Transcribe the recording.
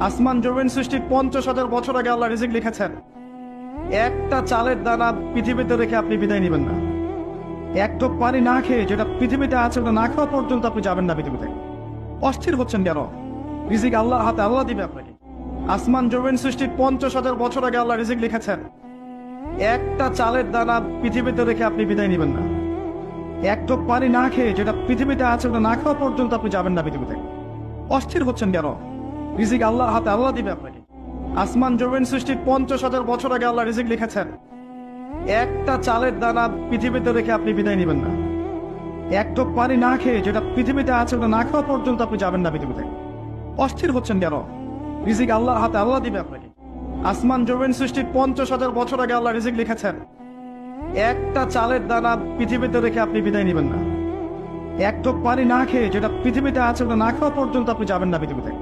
আসমান জমিন সৃষ্টির 50,000 বছর আগে আল্লাহ রিজিক লিখেছেন। একটা চালের দানা পৃথিবীতে রেখে আপনি বিদায় নেবেন না। এক ঢোক পানি না খেয়ে যেটা পৃথিবীতে আছে ওটা না খাওয়া পর্যন্ত আপনি যাবেন না পৃথিবীতে। অস্থির হচ্ছেন কেন? রিজিক আল্লাহর হাতে, আল্লাহ দিবে আপনাকে। আসমান জমিন সৃষ্টির 50,000 বছর আগে আল্লাহ রিজিক লিখেছেন। একটা চালের দানা পৃথিবীতে রেখে আপনি বিদায় নেবেন না। এক ঢোক পানি না খেয়ে যেটা পৃথিবীতে আছে ওটা না খাওয়া পর্যন্ত আপনি যাবেন না পৃথিবীতে। অস্থির হচ্ছেন কেন? রিজিক আল্লাহর হাতে, আল্লাহ দিবে আপনাকে। আসমান জমিন সৃষ্টির 50,000 বছর আগে আল্লাহ রিজিক লিখেছেন। একটা চালের দানা পৃথিবীতে রেখে আপনি বিদায় নেবেন না। এক ঢোক পানি না খেয়ে যেটা পৃথিবীতে আছে ওটা না খাওয়া পর্যন্ত আপনি যাবেন না পৃথিবীতে। অস্থির হচ্ছেন কেন? রিজিক আল্লাহর হাতে, আল্লাহ দিবে আপনাকে। আসমান জমিন সৃষ্টির 50,000 বছর আগে আল্লাহ রিজিক লিখেছেন। একটা চালের দানা পৃথিবীতে রেখে আপনি বিদায় নেবেন না। এক ঢোক পানি না খেয়ে যেটা পৃথিবীতে আছে ওটা না খাওয়া পর্যন্ত আপনি যাবেন না পৃথিবীতে।